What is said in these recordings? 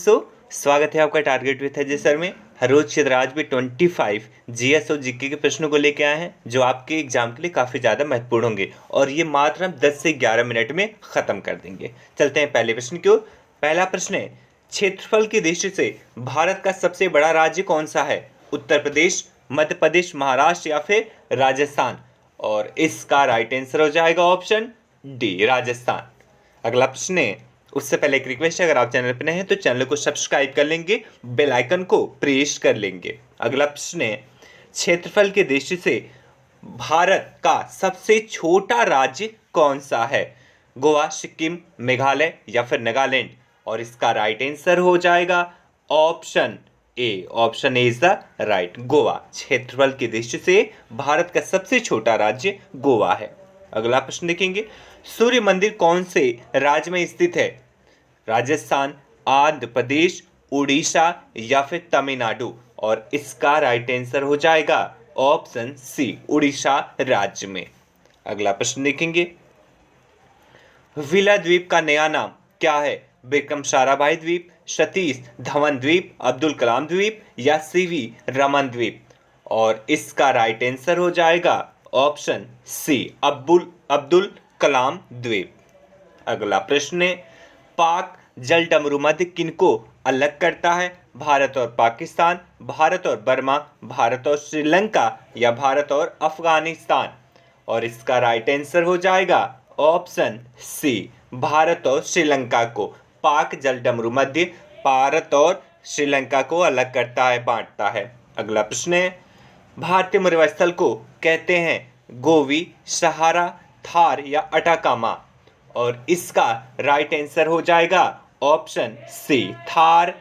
दोस्तों, स्वागत है आपका टारगेट विथ अजय सर में। हर रोज की तरह आज भी 25 जीएस और जीके के प्रश्नों को लेके आए हैं जो आपके एग्जाम के लिए काफ़ी ज़्यादा महत्वपूर्ण होंगे और ये मात्र हम 10 से 11 मिनट में ख़त्म कर देंगे। चलते हैं पहले प्रश्न की ओर। पहला प्रश्न है, क्षेत्रफल की दृष्टि से भारत का सबसे बड़ा राज्य कौन सा है? उत्तर प्रदेश, मध्य प्रदेश, महाराष्ट्र या फिर राजस्थान? और इसका राइट आंसर हो जाएगा ऑप्शन डी, राजस्थान। अगला प्रश्न है, उससे पहले एक रिक्वेस्ट है, अगर आप चैनल पर नए हैं तो चैनल को सब्सक्राइब कर लेंगे, बेल आइकन को प्रेस कर लेंगे। अगला प्रश्न है, क्षेत्रफल की दृष्टि से भारत का सबसे छोटा राज्य कौन सा है? गोवा, सिक्किम, मेघालय या फिर नागालैंड? और इसका राइट आंसर हो जाएगा option A. Option A is the right, Goa. क्षेत्रफल की दृष्टि से भारत का सबसे छोटा राज्य गोवा है। अगला प्रश्न देखेंगे, सूर्य मंदिर कौन से राज्य में स्थित है? राजस्थान, आंध्र प्रदेश, उड़ीसा या फिर तमिलनाडु? और इसका राइट आंसर हो जाएगा ऑप्शन सी, उड़ीसा राज्य में। अगला प्रश्न देखेंगे, विला द्वीप का नया नाम क्या है? विक्रम साराभाई द्वीप, सतीश धवन द्वीप, अब्दुल कलाम द्वीप या सीवी रमन द्वीप? और इसका राइट आंसर हो जाएगा ऑप्शन सी, अब्दुल कलाम द्वीप। अगला प्रश्न है, पाक जल डमरू मध्य किनको अलग करता है? भारत और पाकिस्तान, भारत और बर्मा, भारत और श्रीलंका या भारत और अफगानिस्तान? और इसका राइट आंसर हो जाएगा ऑप्शन सी, भारत और श्रीलंका को पाक जल डमरू मध्य भारत और श्रीलंका को अलग करता है, बांटता है। अगला प्रश्न है, भारतीय मरुस्थल को कहते हैं गोवी, सहारा, थार या अटाकामा? और इसका राइट आंसर हो जाएगा ऑप्शन सी, थार।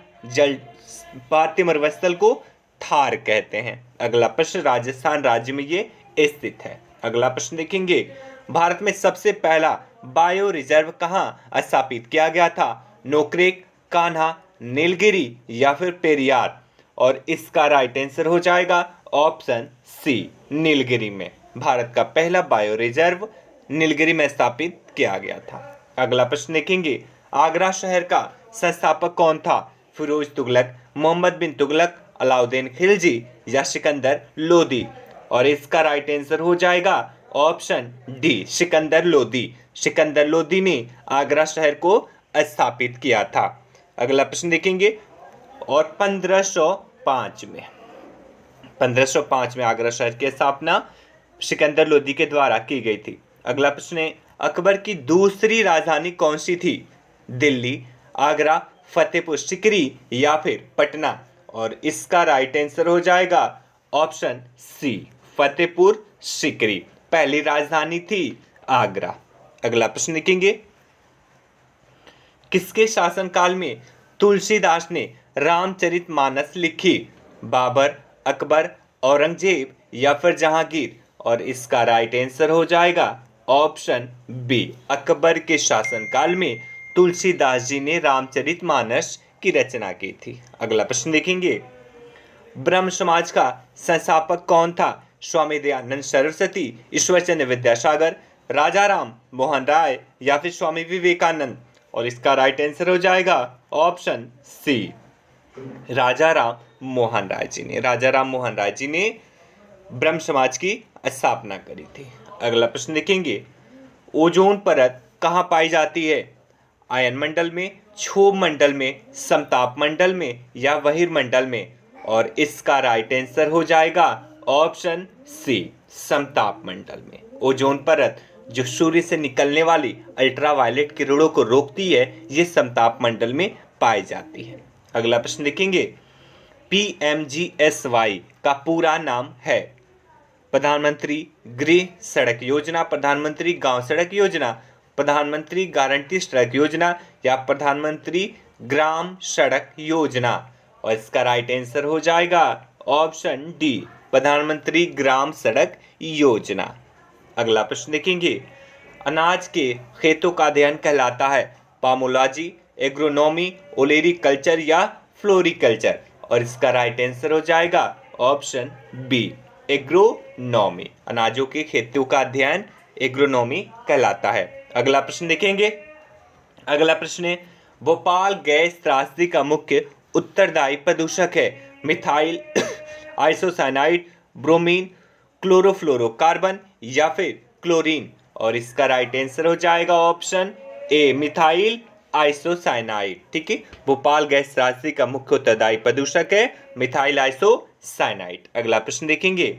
भारतीय मरुस्थल को थार कहते हैं। अगला प्रश्न, राजस्थान राज्य में ये स्थित है। अगला प्रश्न देखेंगे, भारत में सबसे पहला बायो रिजर्व कहाँ स्थापित किया गया था? नोकरेक, कान्हा, नीलगिरी या फिर पेरियार? और इसका राइट आंसर हो जाएगा ऑप्शन सी, नीलगिरी में। भारत का पहला बायो रिजर्व नीलगिरी में स्थापित किया गया था। अगला प्रश्न देखेंगे, आगरा शहर का संस्थापक कौन था? फिरोज तुगलक, मोहम्मद बिन तुगलक, अलाउद्दीन खिलजी या सिकंदर लोदी? और इसका राइट आंसर हो जाएगा ऑप्शन डी, सिकंदर लोदी। सिकंदर लोदी ने आगरा शहर को स्थापित किया था। अगला प्रश्न देखेंगे, और 1505 में आगरा शहर की स्थापना सिकंदर लोदी के द्वारा की गई थी। अगला प्रश्न है, अकबर की दूसरी राजधानी कौन सी थी? दिल्ली, आगरा, फतेहपुर सीकरी या फिर पटना? और इसका राइट आंसर हो जाएगा ऑप्शन सी, फतेहपुर सीकरी। पहली राजधानी थी आगरा। अगला प्रश्न देखेंगे, किसके शासनकाल में तुलसीदास ने रामचरितमानस लिखी? बाबर, अकबर, औरंगजेब या फिर जहांगीर? और इसका राइट आंसर हो जाएगा ऑप्शन बी, अकबर के शासनकाल में तुलसीदास जी ने रामचरितमानस की रचना की थी। अगला प्रश्न देखेंगे, ब्रह्म समाज का संस्थापक कौन था? स्वामी दयानंद सरस्वती, ईश्वरचंद्र विद्यासागर, राजा राम मोहन राय या फिर स्वामी विवेकानंद? और इसका राइट आंसर हो जाएगा ऑप्शन सी, राजा राम मोहन राय जी ने। राजा राम मोहन राय जी ने ब्रह्म समाज की स्थापना करी थी। अगला प्रश्न देखेंगे, ओजोन परत कहाँ पाई जाती है? आयन मंडल में, क्षोभ मंडल में, समताप मंडल में या बहिर्मंडल में? और इसका राइट आंसर हो जाएगा ऑप्शन सी, समताप मंडल में। ओजोन परत जो सूर्य से निकलने वाली अल्ट्रावायलेट किरणों को रोकती है, ये समताप मंडल में पाई जाती है। अगला प्रश्न देखेंगे, पीएमजीएसवाई का पूरा नाम है? प्रधानमंत्री गृह सड़क योजना, प्रधानमंत्री गांव सड़क योजना, प्रधानमंत्री गारंटी सड़क योजना या प्रधानमंत्री ग्राम सड़क योजना? और इसका राइट आंसर हो जाएगा ऑप्शन डी, प्रधानमंत्री ग्राम सड़क योजना। अगला प्रश्न देखेंगे, अनाज के खेतों का अध्ययन कहलाता है? पामोलॉजी, एग्रोनॉमी, ओलेरीकल्चर या फ्लोरिकल्चर? और इसका राइट आंसर हो जाएगा ऑप्शन बी, एग्रोनॉमी। अनाजों के खेतों का अध्ययन एग्रोनॉमी कहलाता है। अगला प्रश्न देखेंगे, अगला प्रश्न है, भोपाल गैस त्रासदी का मुख्य उत्तरदायी प्रदूषक है? मिथाइल, आइसोसाइनाइड, ब्रोमीन, क्लोरोफ्लोरोकार्बन या फिर क्लोरीन। और इसका राइट आंसर हो जाएगा ऑप्शन ए, मिथाइल आइसोसाइनाइड। ठीक है, भोपाल गैस त्रासदी का मुख्य उत्तरदायी प्रदूषक है मिथाइल आइसोसाइनाइड। अगला प्रश्न देखेंगे,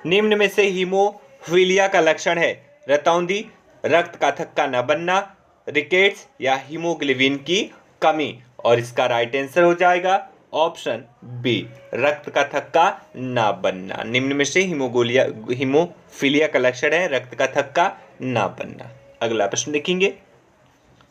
निम्न में से हीमोफीलिया का लक्षण है? रतौंधी, रक्त का थक्का न बनना, रिकेट्स या हीमोग्लोबिन की कमी। और इसका राइट आंसर हो जाएगा ऑप्शन बी, रक्त का थक्का न बनना। निम्न में से हीमोफीलिया का लक्षण है रक्त का थक्का न बनना। अगला प्रश्न देखेंगे,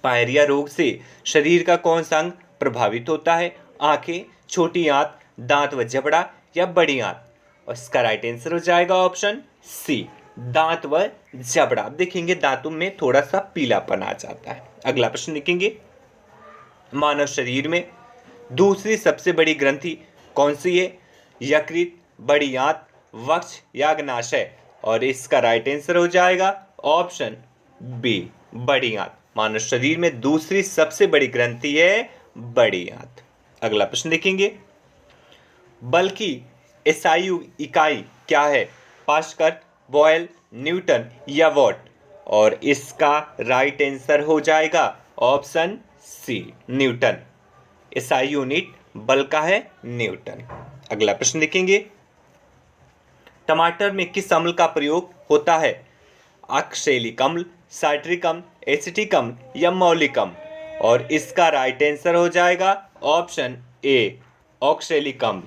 पायरिया रोग से शरीर का कौन सा अंग प्रभावित होता है? आंखें, छोटी आंत, दांत व जबड़ा या बड़ी आंत। और इसका राइट आंसर हो जाएगा ऑप्शन सी, दांत व जबड़ा। आप देखेंगे दांतों में थोड़ा सा पीलापन आ जाता है। अगला प्रश्न देखेंगे, मानव शरीर में दूसरी सबसे बड़ी ग्रंथि कौन सी है? यकृत, बड़ी आंत, वक्ष या अग्नाशय। और इसका राइट आंसर हो जाएगा ऑप्शन बी, बड़ी आंत। मानव शरीर में दूसरी सबसे बड़ी ग्रंथि है बड़ी आंत। अगला प्रश्न देखेंगे, बल की एसआई इकाई क्या है? पास्कल, बॉयल, न्यूटन या वॉट। और इसका राइट आंसर हो जाएगा option C, Newton. SI unit बल का है न्यूटन। अगला प्रश्न देखेंगे, टमाटर में किस अम्ल का प्रयोग होता है? अक्सेलिक अम्ल, साइट्रिक अम्ल, एसिटिक अम्ल या मौलिक अम्ल। और इसका राइट आंसर हो जाएगा ऑप्शन ए, ऑक्सेलिक अम्ल।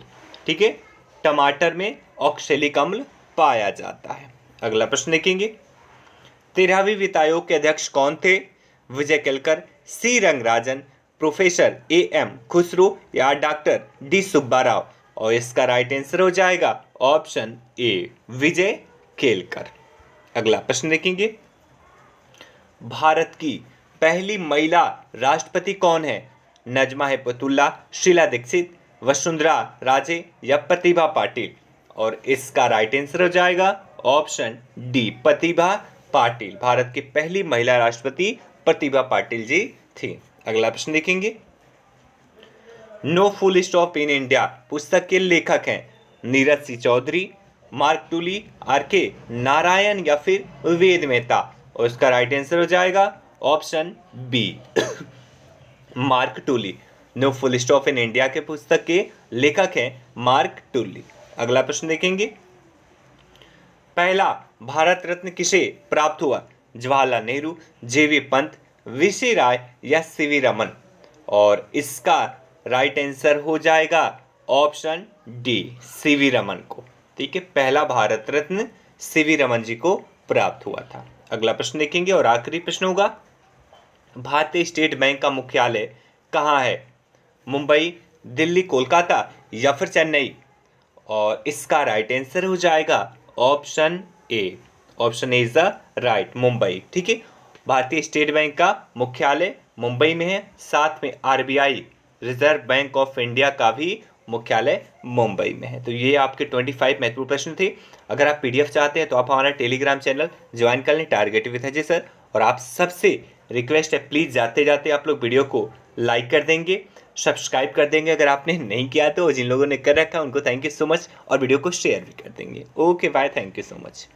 ठीक है, टमाटर में ऑक्सेलिक अम्ल पाया जाता है। अगला प्रश्न देखेंगे, 13वीं वित्त आयोग के अध्यक्ष कौन थे? Vijay Kelkar, C Rangarajan, professor A M Khusro या डॉक्टर डी सुब्बाराव। और इसका राइट आंसर हो जाएगा ऑप्शन ए, विजय केलकर। अगला प्रश्न देखेंगे, भारत की पहली महिला राष्ट्रपति कौन है? नजमा हेपतुल्ला, शीला दीक्षित, वसुंधरा राजे या प्रतिभा पाटिल। और इसका राइट आंसर हो जाएगा ऑप्शन डी, प्रतिभा पाटिल। भारत की पहली महिला राष्ट्रपति प्रतिभा पाटिल जी थी। अगला प्रश्न देखेंगे, no full stop in India पुस्तक के लेखक हैं? Neeraj Singh Chaudhary, Mark Tully, R K Narayan या फिर वेद मेहता। और इसका राइट आंसर हो जाएगा option B, Mark Tully. No full stop in India के पुस्तक के लेखक हैं मार्क टूली। अगला प्रश्न देखेंगे, पहला भारत रत्न किसे प्राप्त हुआ? जवाहरलाल नेहरू, जेवी पंत, वीसी राय या सीवी रमन। और इसका राइट आंसर हो जाएगा ऑप्शन डी, सीवी रमन को। ठीक है, पहला भारत रत्न सीवी रमन जी को प्राप्त हुआ था। अगला प्रश्न देखेंगे और आखिरी प्रश्न होगा, भारतीय स्टेट बैंक का मुख्यालय कहाँ है? मुंबई, दिल्ली, कोलकाता या फिर चेन्नई। और इसका राइट आंसर हो जाएगा option A, option A is the right, Mumbai. ठीक है, भारतीय स्टेट बैंक का मुख्यालय मुंबई में है, साथ में RBI reserve bank of India का भी मुख्यालय मुंबई में है। तो ये आपके 25 महत्वपूर्ण प्रश्न थे। अगर आप पीडीएफ चाहते हैं तो आप हमारा टेलीग्राम चैनल ज्वाइन कर लें, टारगेट विद अजय सर। और आप सबसे रिक्वेस्ट है, प्लीज़ जाते जाते आप लोग वीडियो को लाइक कर देंगे, सब्सक्राइब कर देंगे अगर आपने नहीं किया तो। जिन लोगों ने कर रखा है उनको थैंक यू सो मच, और वीडियो को शेयर भी कर देंगे। Okay bye, thank you so much.